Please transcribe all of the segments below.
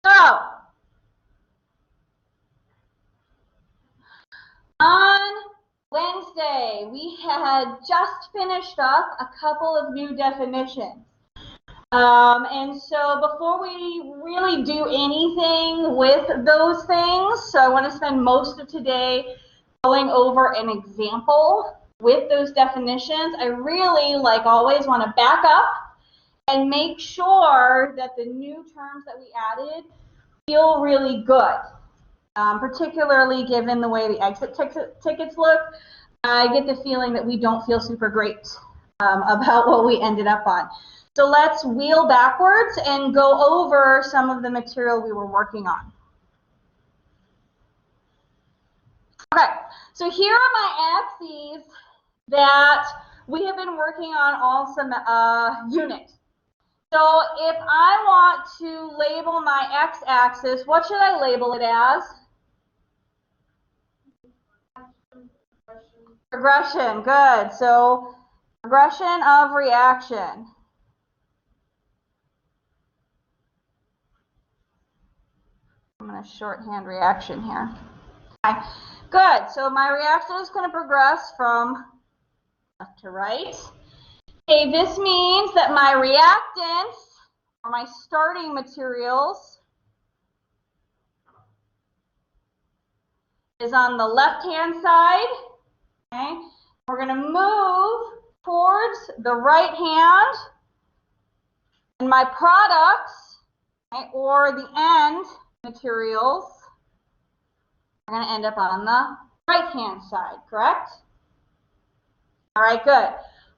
So, on Wednesday, we had just finished up a couple of new definitions. And so before we really do anything with those things, so I want to spend most of today going over an example with those definitions. I really, like always, want to back up and make sure that the new terms that we added feel really good, particularly given the way the exit tickets look. I get the feeling that we don't feel super great about what we ended up on. So let's wheel backwards and go over some of the material we were working on. Okay, so here are my axes that we have been working on all unit. So if I want to label my x-axis, what should I label it as? Progression, good. So progression of reaction. I'm going to shorthand reaction here. Okay, good. So my reaction is going to progress from left to right. Okay, this means that my reactants, or my starting materials, is on the left-hand side. Okay, we're going to move towards the right hand, and my products, okay, or the end materials, are going to end up on the right-hand side, correct? All right, good.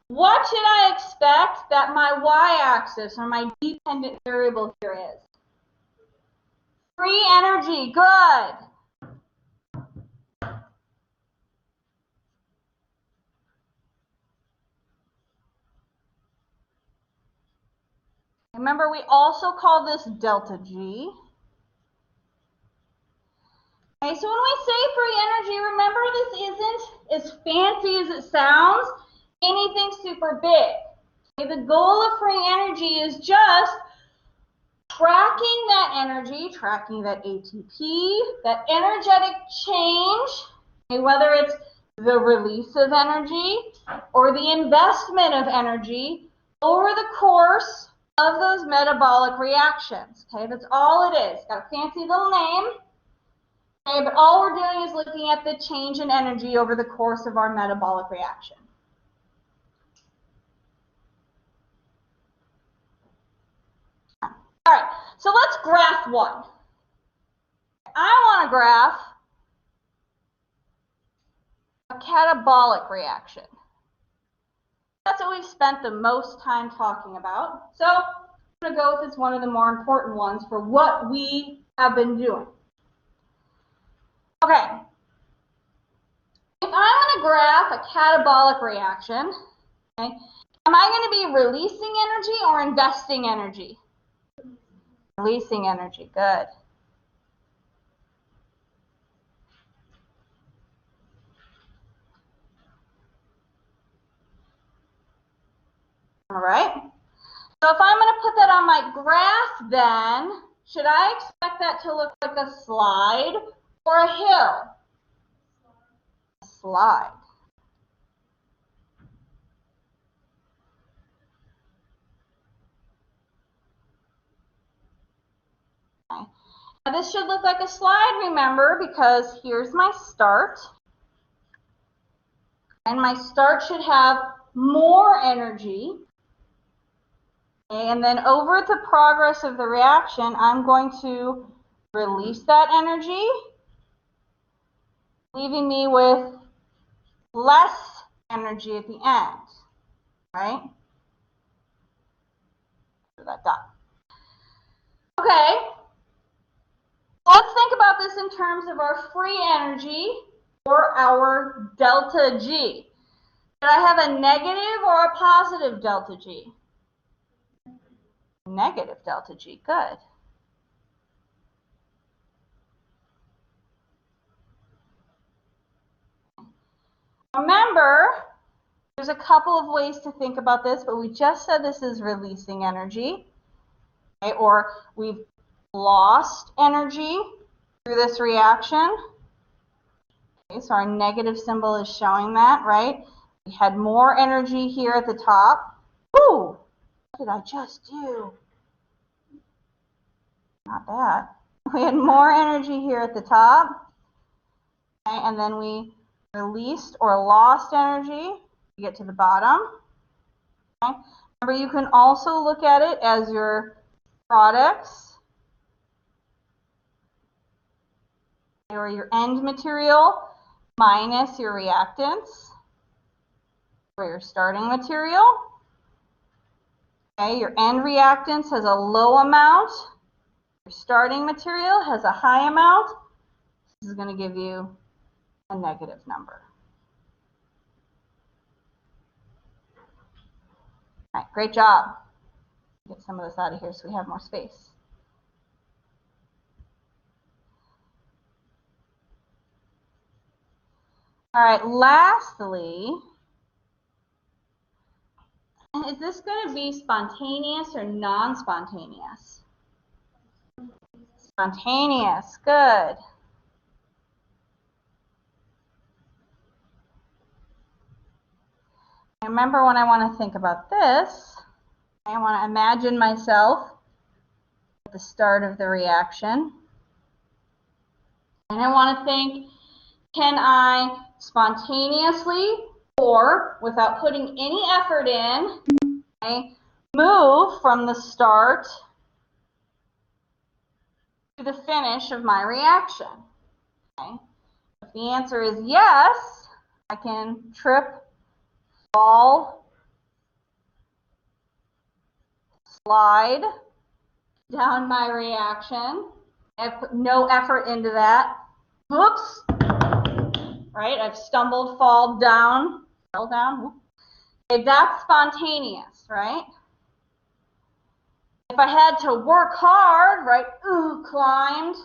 What should I expect that my y-axis, or my dependent variable here is? Free energy, good. Remember, we also call this delta G. Okay, so when we say free energy, remember this isn't as fancy as it sounds, anything super big. Okay, the goal of free energy is just tracking that energy, tracking that ATP, that energetic change, okay, whether it's the release of energy or the investment of energy over the course of those metabolic reactions. Okay, that's all it is. Got a fancy little name. Okay, but all we're doing is looking at the change in energy over the course of our metabolic reaction. All right, so let's graph one. I want to graph a catabolic reaction. That's what we've spent the most time talking about. So I'm going to go with this one of the more important ones for what we have been doing. Okay, if I'm going to graph a catabolic reaction, okay, am I going to be releasing energy or investing energy? Releasing energy, good. All right, so if I'm going to put that on my graph then, should I expect that to look like a slide or a hill? A slide. Okay. Now this should look like a slide, remember, because here's my start. And my start should have more energy. And then over the progress of the reaction, I'm going to release that energy, leaving me with less energy at the end, right? So that dot. Okay, let's think about this in terms of our free energy or our delta G. Should I have a negative or a positive delta G? Negative delta G, good. Remember, there's a couple of ways to think about this, but we just said this is releasing energy, okay? Or we've lost energy through this reaction. Okay, so our negative symbol is showing that, right? We had more energy here at the top. Woo! What did I just do? Not that. We had more energy here at the top. Okay, and then we released or lost energy to get to the bottom. Okay. Remember, you can also look at it as your products or your end material minus your reactants or your starting material. Okay, your end reactants has a low amount. Your starting material has a high amount. This is going to give you a negative number. All right, great job. Get some of this out of here so we have more space. All right, lastly, is this going to be spontaneous or non-spontaneous? Spontaneous, good. Remember, when I want to think about this, I want to imagine myself at the start of the reaction. And I want to think, can I spontaneously or without putting any effort in, okay, move from the start to the finish of my reaction? Okay. If the answer is yes, I can trip, fall, slide down my reaction. I've put no effort into that. Oops. Right? I've stumbled, fell down. Okay, that's spontaneous, right? If I had to work hard, right? Climbed,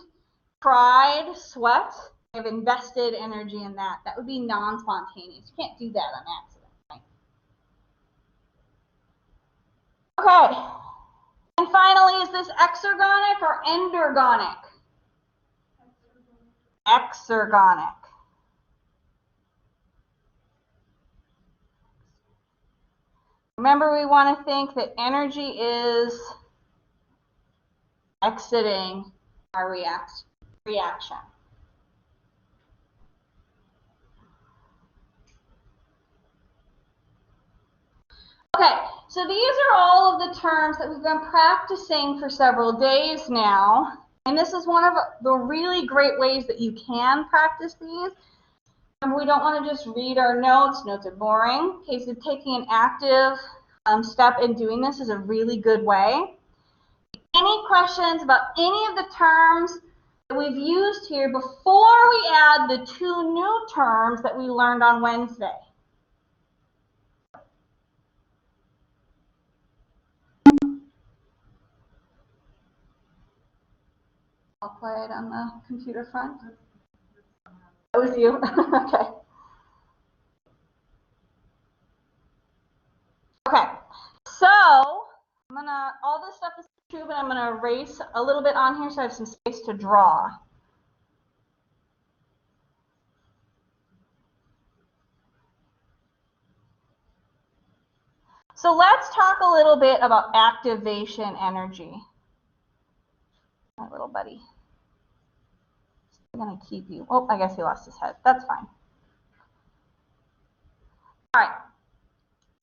cried, sweat. I've invested energy in that. That would be non-spontaneous. You can't do that on accident, right? Okay. And finally, is this exergonic or endergonic? Exergonic. Remember, we want to think that energy is exiting our reaction. Okay, so these are all of the terms that we've been practicing for several days now. And this is one of the really great ways that you can practice these. Remember, we don't want to just read our notes. Notes are boring. Okay, so taking an active step in doing this is a really good way. Any questions about any of the terms that we've used here before we add the 2 new terms that we learned on Wednesday? All quiet on the computer front. That was you? Okay. Okay, so I'm gonna, all this stuff is true, but I'm gonna erase a little bit on here so I have some space to draw. So let's talk a little bit about activation energy. My little buddy. I'm gonna keep you. Oh, I guess he lost his head. That's fine. All right.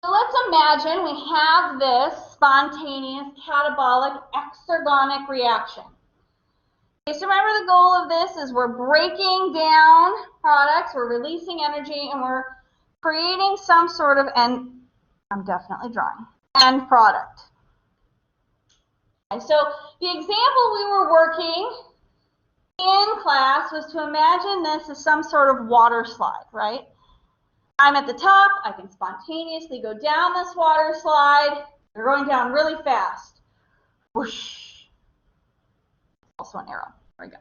So let's imagine we have this spontaneous catabolic exergonic reaction. Okay, so remember, the goal of this is we're breaking down products, we're releasing energy, and we're creating some sort of end, I'm definitely drawing, end product. Okay, so the example we were working in class was to imagine this as some sort of water slide, right? I'm at the top, I can spontaneously go down this water slide. You're going down really fast. Whoosh. Also an arrow. There we go.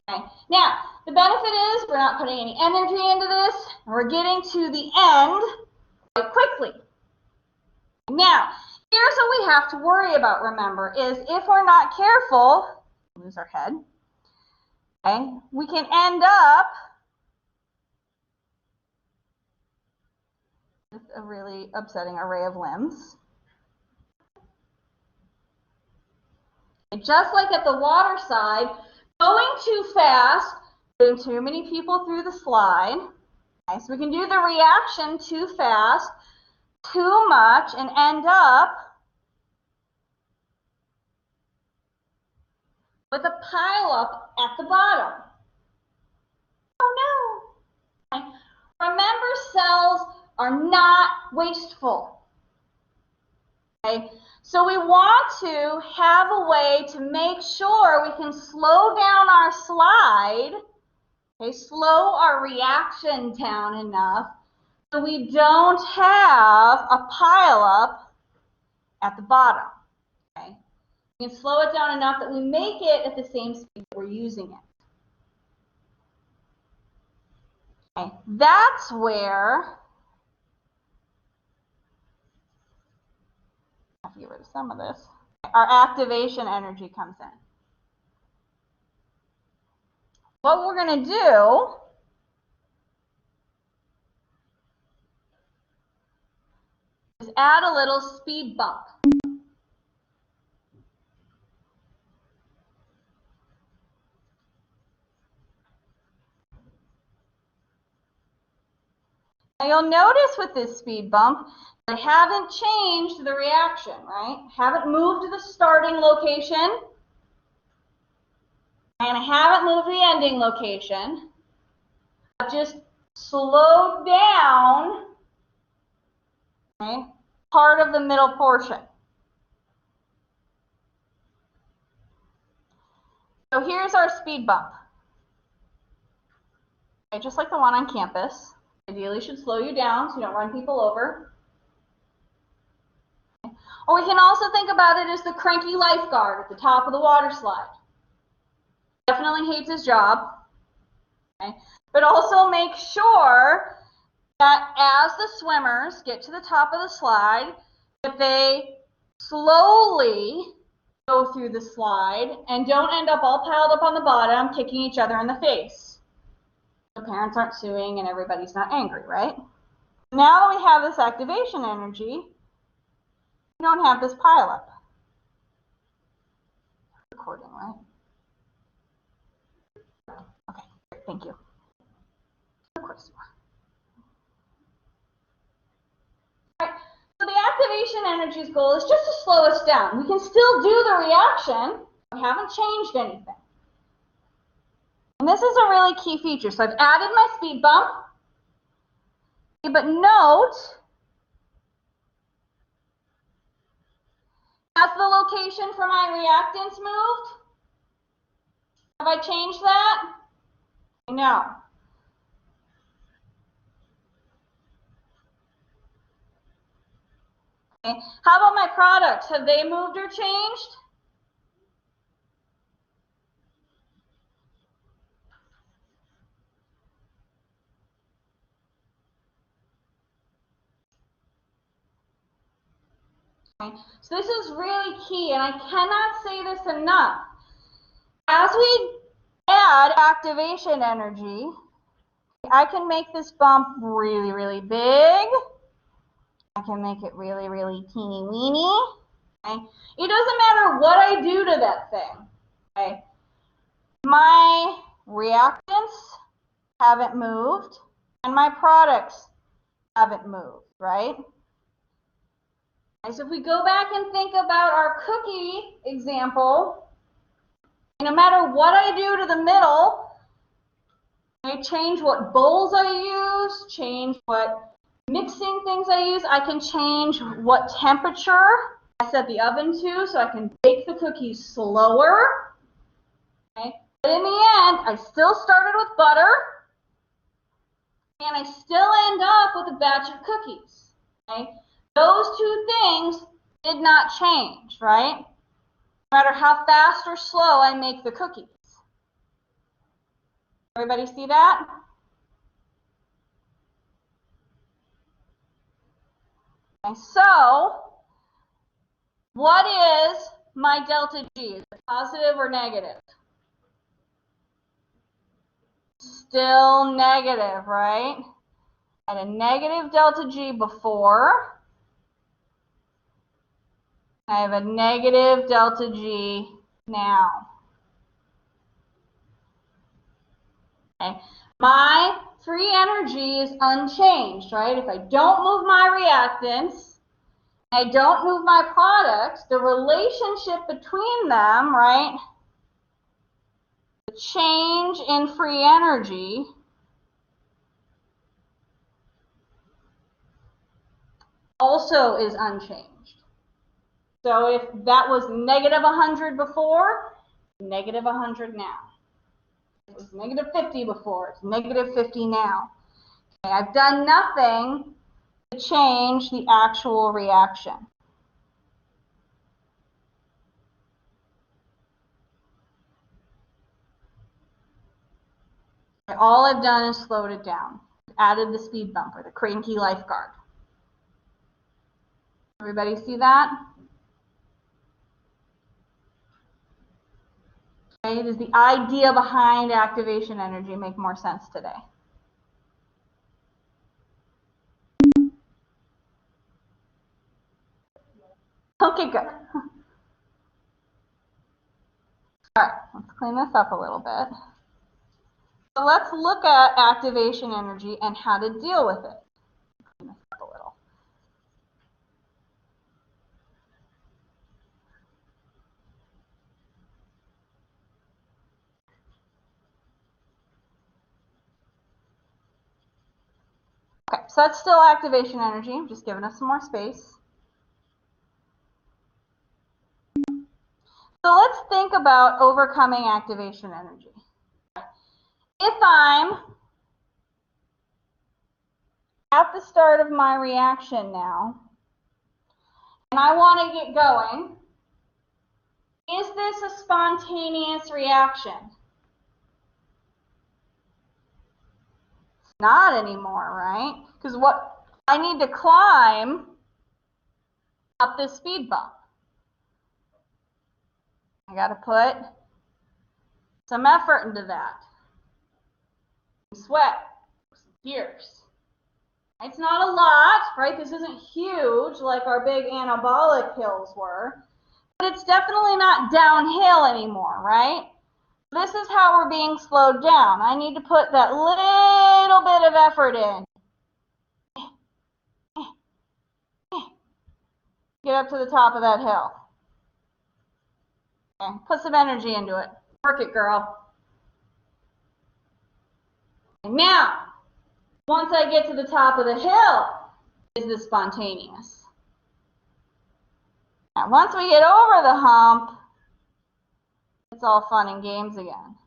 Okay. Now, the benefit is we're not putting any energy into this. We're getting to the end quite quickly. Now, Here's what we have to worry about, remember, is if we're not careful, lose our head, okay, we can end up with a really upsetting array of limbs. Just like at the water side, going too fast, putting too many people through the slide. Okay, so we can do the reaction too fast, too much, and end up with a pileup at the bottom. Oh no! Okay. Remember, cells are not wasteful. Okay? So we want to have a way to make sure we can slow down our slide, okay, slow our reaction down enough so we don't have a pileup at the bottom. Okay? We can slow it down enough that we make it at the same speed that we're using it. Okay? That's where I have to get rid of some of this. Our activation energy comes in. What we're going to do is add a little speed bump. Now you'll notice with this speed bump, I haven't changed the reaction, right? Haven't moved to the starting location, and I haven't moved the ending location. I've just slowed down, okay, part of the middle portion. So here's our speed bump. Okay, just like the one on campus. Ideally should slow you down so you don't run people over. Okay. Or we can also think about it as the cranky lifeguard at the top of the water slide. Definitely hates his job. Okay. But also make sure that as the swimmers get to the top of the slide, that they slowly go through the slide and don't end up all piled up on the bottom, kicking each other in the face. The parents aren't suing and everybody's not angry, right? Now that we have this activation energy, we don't have this pileup. Recording, right? Okay, thank you. Of course. All right, so the activation energy's goal is just to slow us down. We can still do the reaction. We haven't changed anything. And this is a really key feature. So I've added my speed bump. Okay, but note, has the location for my reactants moved? Have I changed that? No. Okay. How about my products? Have they moved or changed? Okay. So this is really key, and I cannot say this enough. As we add activation energy, I can make this bump really, really big. I can make it really, really teeny weeny. Okay? It doesn't matter what I do to that thing. Okay? My reactants haven't moved, and my products haven't moved, right? Okay, so if we go back and think about our cookie example, no matter what I do to the middle, I change what bowls I use, change what mixing things I use, I can change what temperature I set the oven to so I can bake the cookies slower. Okay? But in the end, I still started with butter, and I still end up with a batch of cookies. Okay? Those two things did not change, right? No matter how fast or slow I make the cookies. Everybody see that? Okay, so What is my delta G? Is it positive or negative? Still negative, right? I had a negative delta G before. I have a negative delta G now. Okay. My free energy is unchanged, right? If I don't move my reactants, I don't move my products, the relationship between them, right? The change in free energy also is unchanged. So if that was negative 100 before, negative 100 now. It was negative 50 before, it's negative 50 now. Okay, I've done nothing to change the actual reaction. Okay, all I've done is slowed it down. Added the speed bumper, the cranky lifeguard. Everybody see that? Okay, does the idea behind activation energy make more sense today? Okay, good. All right, let's clean this up a little bit. So let's look at activation energy and how to deal with it. Clean this up a little. Okay, so that's still activation energy. I'm just giving us some more space. So let's think about overcoming activation energy. If I'm at the start of my reaction now, and I want to get going, is this a spontaneous reaction? It's not anymore, right? Because what I need to climb up this speed bump. I got to put some effort into that. Sweat, some tears. It's not a lot, right? This isn't huge like our big anabolic hills were, but it's definitely not downhill anymore, right? This is how we're being slowed down. I need to put that little bit of effort in. Get up to the top of that hill. Okay, put some energy into it. Work it, girl. And now, once I get to the top of the hill, is this spontaneous? Now, once we get over the hump, it's all fun and games again.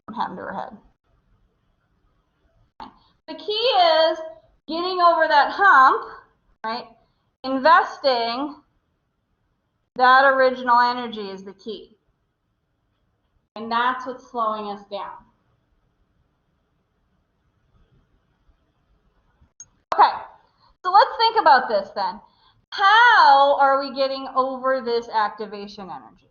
What happened to her head? The key is getting over that hump, right? Investing that original energy is the key. And that's what's slowing us down. Okay, so let's think about this then. How are we getting over this activation energy?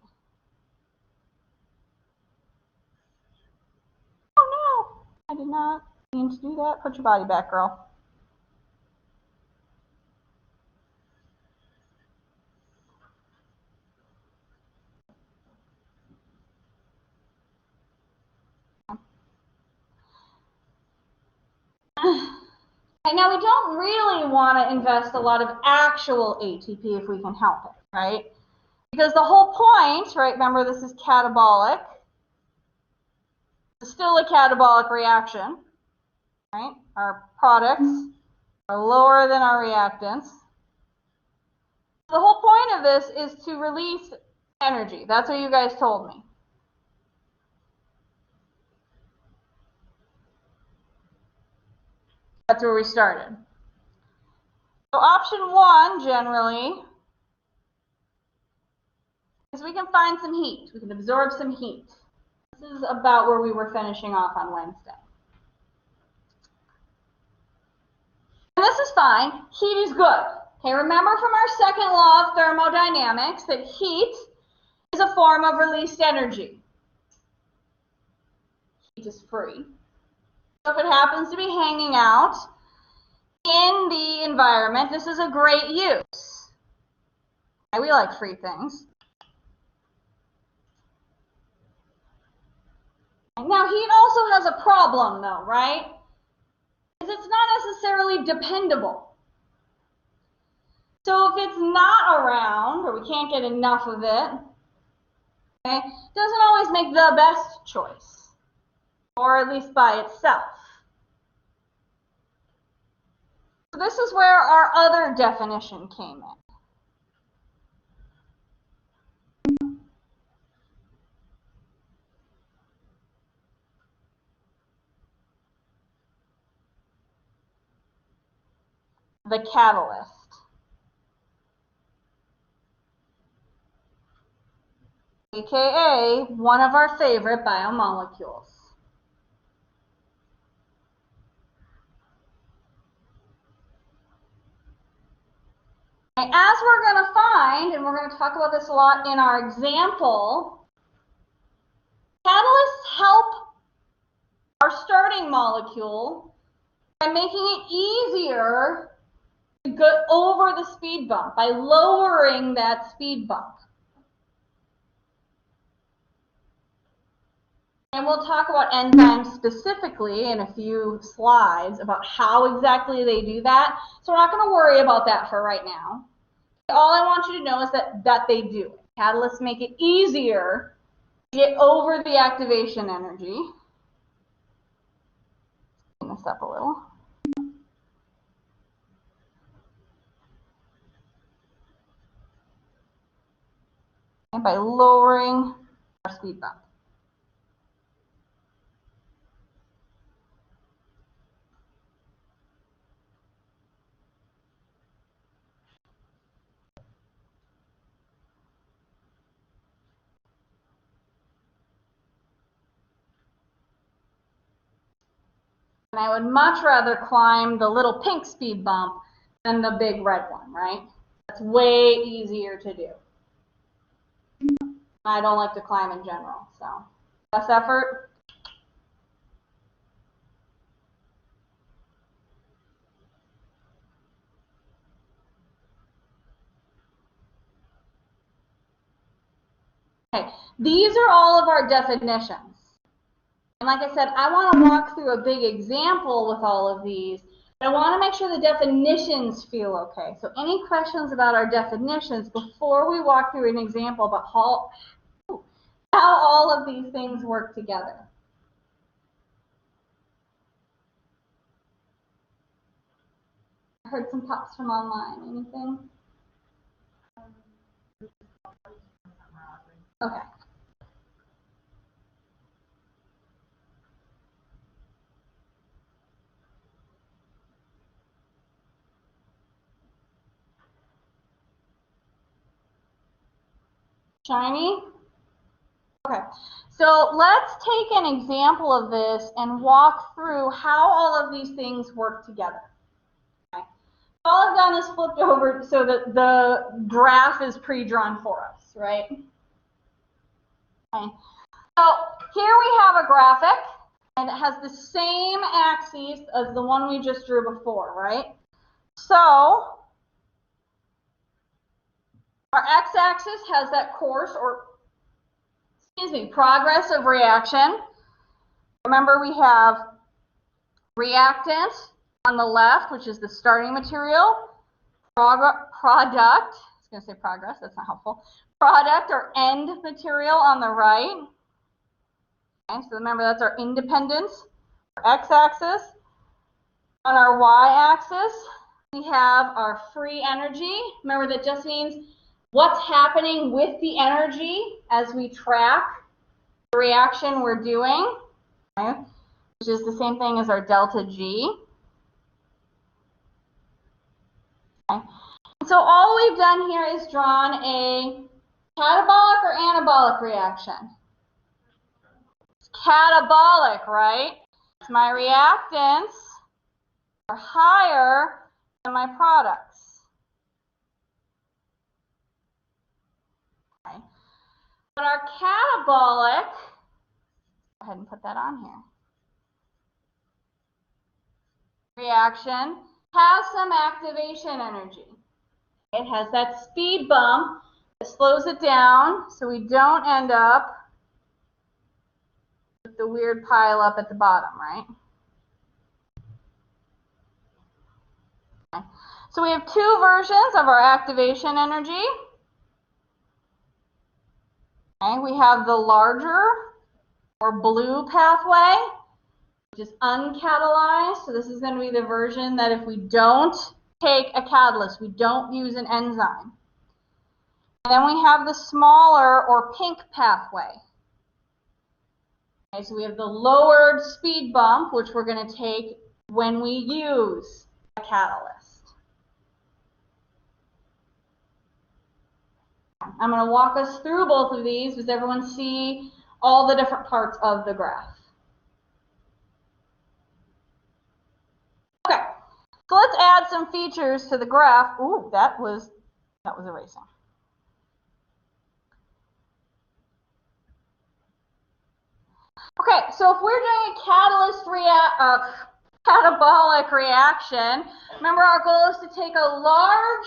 Oh no, I did not mean to do that. Put your body back, girl. And now we don't really want to invest a lot of actual ATP if we can help it, right? Because the whole point, right, remember this is catabolic. It's still a catabolic reaction, right? Our products are lower than our reactants. The whole point of this is to release energy. That's what you guys told me. That's where we started. So option one, generally, is we can find some heat. We can absorb some heat. This is about where we were finishing off on Wednesday. And this is fine. Heat is good. Okay, remember from our second law of thermodynamics that heat is a form of released energy. Heat is free. So if it happens to be hanging out in the environment, this is a great use. Okay, we like free things. Now, heat also has a problem, though, right? Because it's not necessarily dependable. So if it's not around, or we can't get enough of it, okay, it doesn't always make the best choice, or at least by itself. So this is where our other definition came in. The catalyst. AKA one of our favorite biomolecules. And as we're going to find, and we're going to talk about this a lot in our example, catalysts help our starting molecule by making it easier to go over the speed bump, by lowering that speed bump. And we'll talk about enzymes specifically in a few slides about how exactly they do that. So we're not going to worry about that for right now. All I want you to know is that they do it. Catalysts make it easier to get over the activation energy. Clean this up a little. And by lowering our speed bump. And I would much rather climb the little pink speed bump than the big red one, right? That's way easier to do. I don't like to climb in general, so less effort. Okay, these are all of our definitions. And like I said, I want to walk through a big example with all of these, but I want to make sure the definitions feel okay. So any questions about our definitions before we walk through an example about how all of these things work together? I heard some pops from online. Anything? Okay. Shiny? Okay, so let's take an example of this and walk through how all of these things work together. Okay. All I've done is flipped over so that the graph is pre-drawn for us, right? Okay. So here we have a graphic, and it has the same axes as the one we just drew before, right? So our x-axis has that course, or excuse me, progress of reaction. Remember, we have reactant on the left, which is the starting material, product, I was going to say progress, that's not helpful, product or end material on the right. Okay, so remember, that's our independence, our x-axis. On our y-axis, we have our free energy. Remember, that just means what's happening with the energy as we track the reaction we're doing, okay, which is the same thing as our delta G. Okay. So all we've done here is drawn a catabolic or anabolic reaction. It's catabolic, right? My reactants are higher than my products. Okay. But our catabolic, go ahead and put that on here, reaction has some activation energy. It has that speed bump that slows it down so we don't end up with the weird pile up at the bottom, right? Okay. So we have two versions of our activation energy. Okay, we have the larger or blue pathway, which is uncatalyzed. So this is going to be the version that if we don't take a catalyst, we don't use an enzyme. And then we have the smaller or pink pathway. Okay, so we have the lowered speed bump, which we're going to take when we use a catalyst. I'm going to walk us through both of these. Does everyone see all the different parts of the graph? Okay, so let's add some features to the graph. Ooh, that was erasing. Okay, so if we're doing a catabolic reaction, remember our goal is to take a large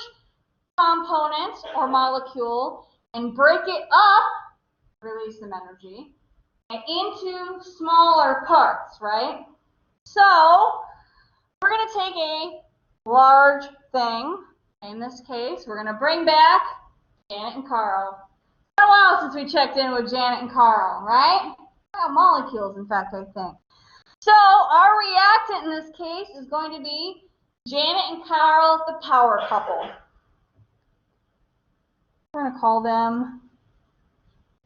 component or molecule and break it up, release some energy, into smaller parts, right? So we're going to take a large thing. In this case, we're going to bring back Janet and Carl. It's been a while since we checked in with Janet and Carl, right? Molecules, in fact, I think. So our reactant in this case is going to be Janet and Carl, the power couple. We're going to call them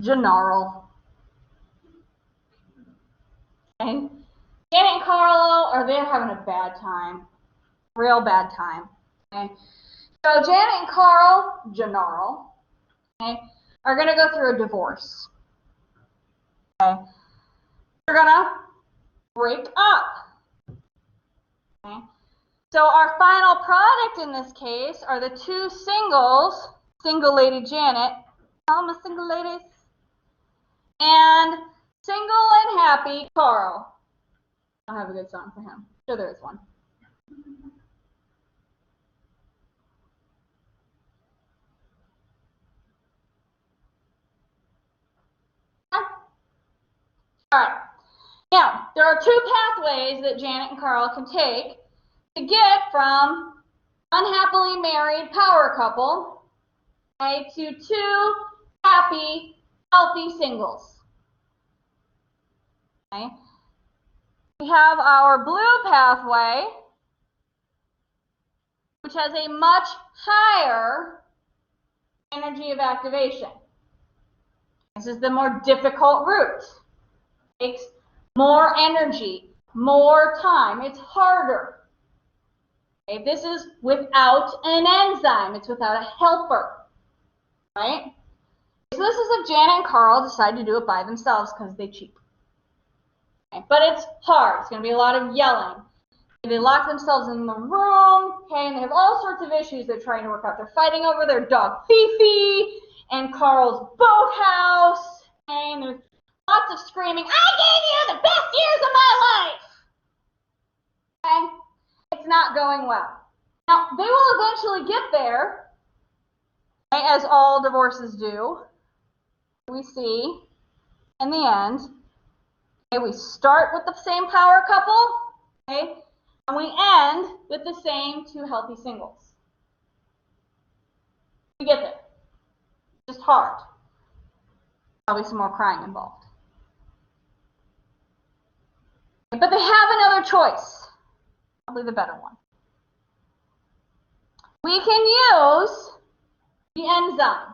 Gennaro. Okay. Janet and Carlo they're having a bad time. Real bad time. Okay. So Janet and Carl, Gennaro, okay, are going to go through a divorce. Okay. They're going to break up. Okay. So our final product in this case are the two singles, single lady Janet, all my single ladies, and single and happy Carl. I don't have a good song for him. Sure there is one. All right. Now, there are two pathways that Janet and Carl can take to get from unhappily married power couple, okay, to two happy, healthy singles. Okay. We have our blue pathway, which has a much higher energy of activation. This is the more difficult route. It takes more energy, more time. It's harder. Okay, this is without an enzyme. It's without a helper, right? So this is if Janet and Carl decide to do it by themselves because they cheat. Okay, but it's hard. It's going to be a lot of yelling. They lock themselves in the room, okay, and they have all sorts of issues they're trying to work out. They're fighting over their dog Fifi and Carl's boathouse, okay, and there's lots of screaming, I gave you the best years of my life! Okay? It's not going well. Now, they will eventually get there, okay, as all divorces do. We see, in the end, okay, we start with the same power couple, okay, and we end with the same two healthy singles. We get there. Just hard. Probably some more crying involved. But they have another choice. Probably the better one. We can use the enzyme.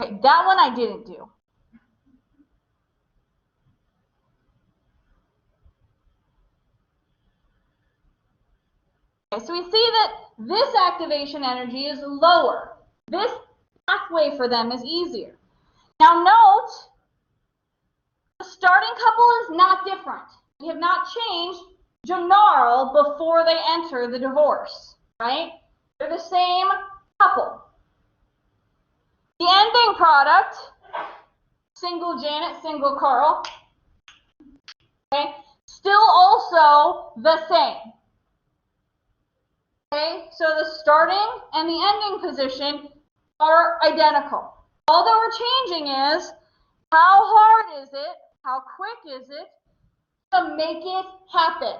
Okay, that one I didn't do. Okay, so we see that this activation energy is lower. This pathway for them is easier. Now note, the starting couple is not different. We have not changed Gennaro before they enter the divorce, right? They're the same couple. The ending product, single Janet, single Carl, okay, still also the same. Okay, so the starting and the ending position are identical. All that we're changing is how hard is it, how quick is it to make it happen.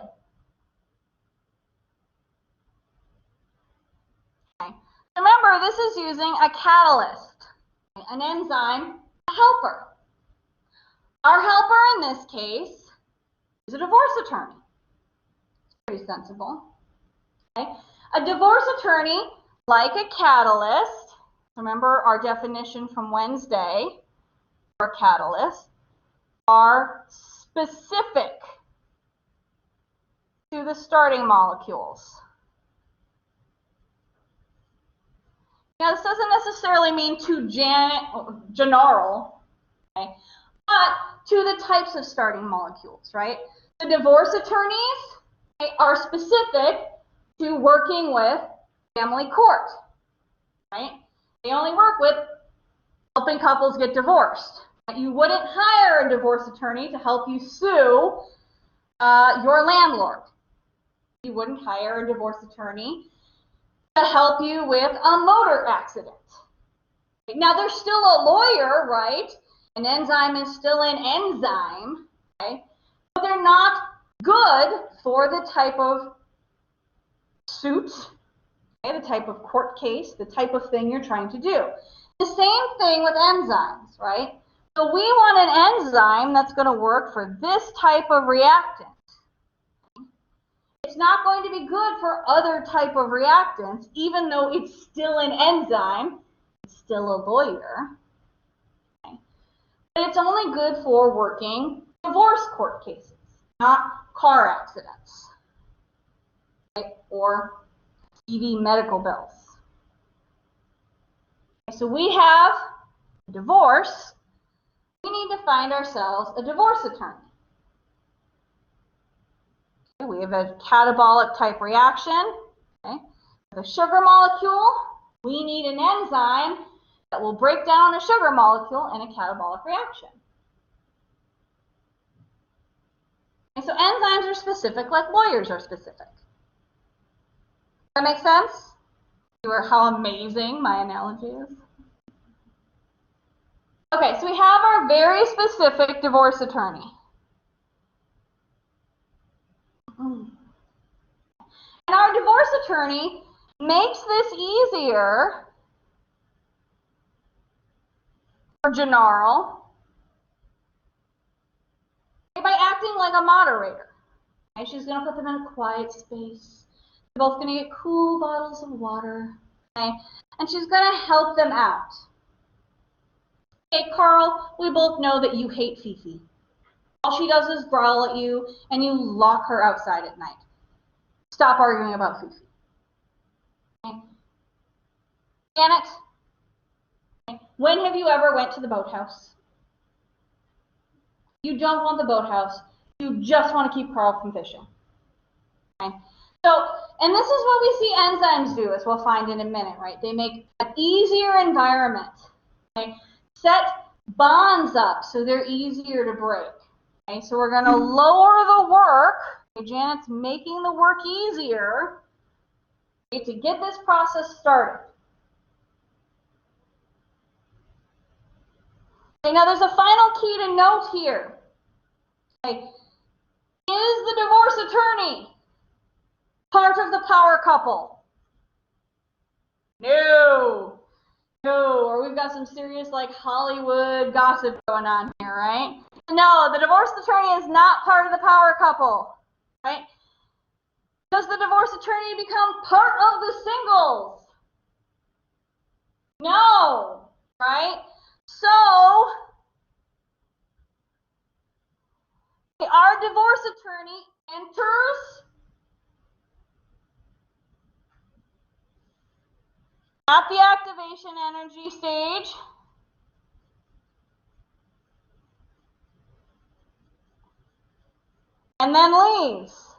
Okay. Remember, this is using a catalyst, an enzyme, a helper. Our helper in this case is a divorce attorney. It's pretty sensible. Okay. A divorce attorney, like a catalyst, remember our definition from Wednesday for catalyst, are specific to the starting molecules. Now, this doesn't necessarily mean to general, okay, but to the types of starting molecules, right? The divorce attorneys, okay, are specific to working with family court, right? They only work with helping couples get divorced. You wouldn't hire a divorce attorney to help you sue your landlord. You wouldn't hire a divorce attorney to help you with a motor accident. Now, they're still a lawyer, right? An enzyme is still an enzyme, okay? But they're not good for the type of suit, okay? The type of court case, the type of thing you're trying to do. The same thing with enzymes, right? So we want an enzyme that's going to work for this type of reactant. It's not going to be good for other type of reactants, even though it's still an enzyme. It's still a lawyer. Okay. But it's only good for working divorce court cases, not car accidents, okay, or TV medical bills. Okay, so we have a divorce. We need to find ourselves a divorce attorney. Okay, we have a catabolic type reaction. Okay. The sugar molecule, we need an enzyme that will break down a sugar molecule in a catabolic reaction. Okay, so enzymes are specific like lawyers are specific. Does that make sense? You hear how amazing my analogy is? Okay, so we have our very specific divorce attorney. And our divorce attorney makes this easier for Gennaro by acting like a moderator. Okay, she's going to put them in a quiet space. They're both going to get cool bottles of water. Okay, and she's going to help them out. Hey, Carl, we both know that you hate Fifi. All she does is growl at you, and you lock her outside at night. Stop arguing about Fifi. Okay. Janet, okay, when have you ever went to the boathouse? You don't want the boathouse. You just want to keep Carl from fishing. Okay. So, and this is what we see enzymes do, as we'll find in a minute, right? They make an easier environment. Okay. Set bonds up so they're easier to break. Okay, so we're going to lower the work. Okay, Janet's making the work easier, okay, to get this process started. Okay, now there's a final key to note here. Okay, is the divorce attorney part of the power couple? No. No, or we've got some serious like Hollywood gossip going on here, right? No, the divorce attorney is not part of the power couple, right? Does the divorce attorney become part of the singles? No, right? So, our divorce attorney enters at the activation energy stage and then leaves.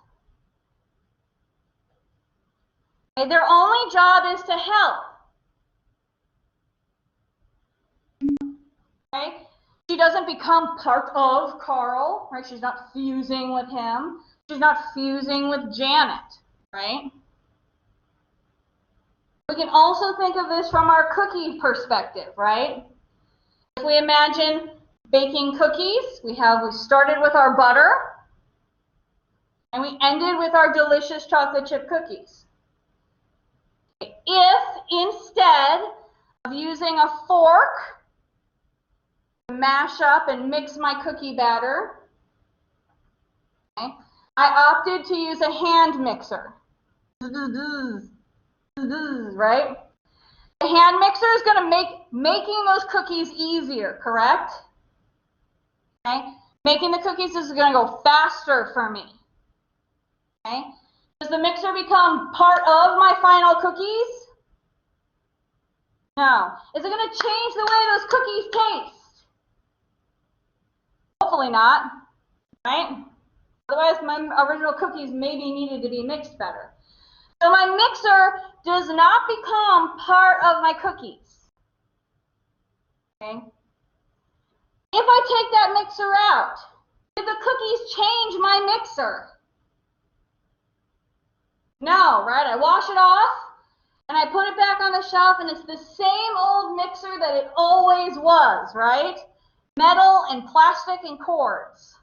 Okay, their only job is to help. Okay? She doesn't become part of Carl, right? She's not fusing with him. She's not fusing with Janet, right? We can also think of this from our cookie perspective, right? If we imagine baking cookies, we started with our butter, and we ended with our delicious chocolate chip cookies. If instead of using a fork to mash up and mix my cookie batter, okay, I opted to use a hand mixer, right? The hand mixer is going to make making those cookies easier, correct? Okay? Making the cookies is going to go faster for me. Okay? Does the mixer become part of my final cookies? No. Is it going to change the way those cookies taste? Hopefully not, right? Otherwise, my original cookies maybe needed to be mixed better. So my mixer does not become part of my cookies. Okay? If I take that mixer out, did the cookies change my mixer? No, right? I wash it off, and I put it back on the shelf, and it's the same old mixer that it always was, right? Metal and plastic and cords.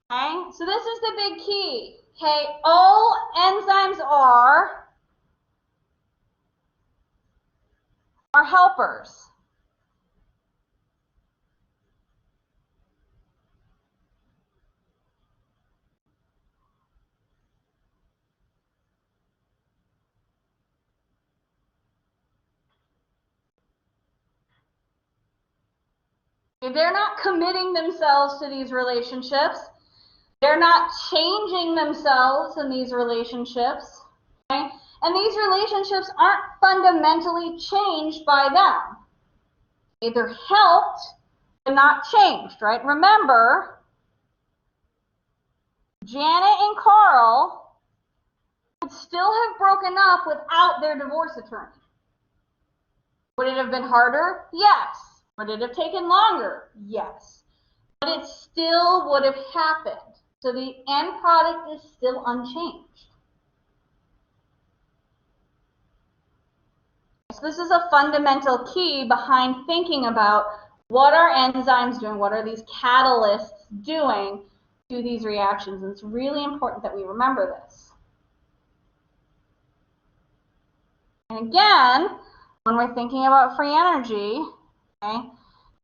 Okay, so this is the big key. Okay, all enzymes are helpers. They're not committing themselves to these relationships. They're not changing themselves in these relationships. Okay? And these relationships aren't fundamentally changed by them. They're helped, but not changed, right? Remember, Janet and Carl would still have broken up without their divorce attorney. Would it have been harder? Yes. Would it have taken longer? Yes. But it still would have happened. So the end product is still unchanged. So this is a fundamental key behind thinking about what are enzymes doing, what are these catalysts doing to these reactions. And it's really important that we remember this. And again, when we're thinking about free energy, okay,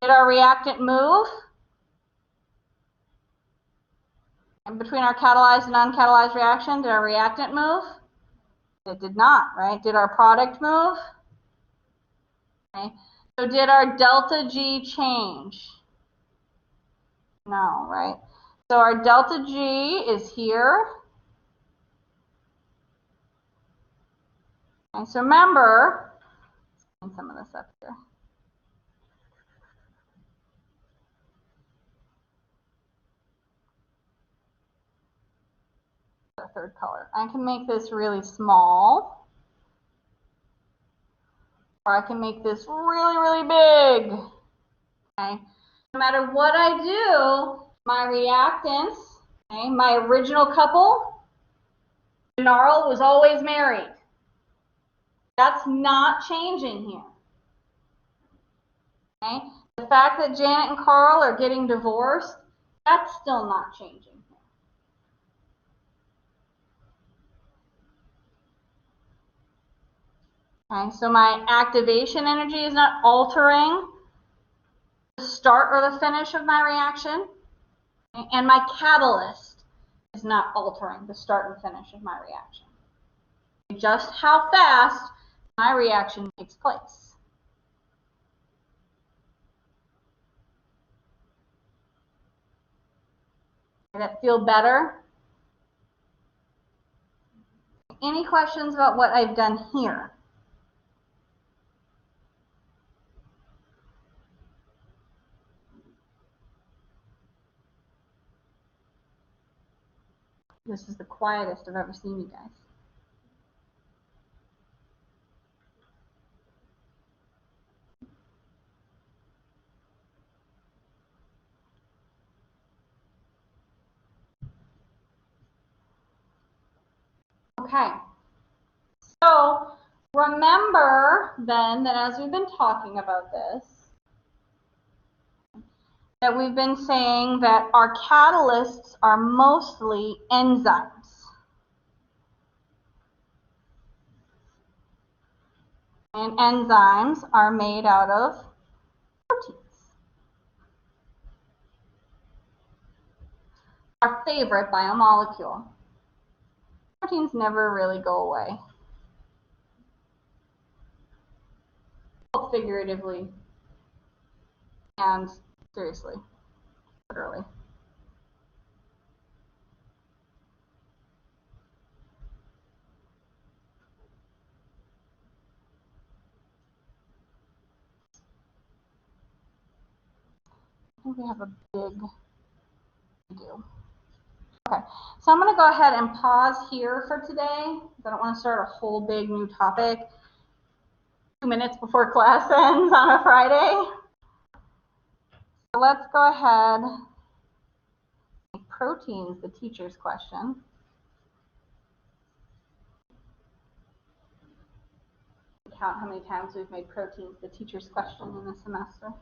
did our reactant move? And between our catalyzed and uncatalyzed reaction, did our reactant move? It did not, right? Did our product move? Okay. So did our delta G change? No, right? So our delta G is here. And so remember, let's clean some of this up here. The third color. I can make this really small. Or I can make this really, really big. Okay. No matter what I do, my reactants, okay, my original couple, Gnarl was always married. That's not changing here. Okay? The fact that Janet and Carl are getting divorced, that's still not changing here. Okay, so my activation energy is not altering the start or the finish of my reaction. Okay? And my catalyst is not altering the start and finish of my reaction. Just how fast my reaction takes place. Did that feel better? Any questions about what I've done here? This is the quietest I've ever seen you guys. Okay. So remember then that as we've been talking about this, that we've been saying that our catalysts are mostly enzymes. And enzymes are made out of proteins. Our favorite biomolecule. Proteins never really go away. Both figuratively and seriously, literally. I think we have a big deal. Okay, so I'm going to go ahead and pause here for today. I don't want to start a whole big new topic 2 minutes before class ends on a Friday. So let's go ahead. Proteins, the teacher's question. Count how many times we've made proteins the teacher's question in the semester.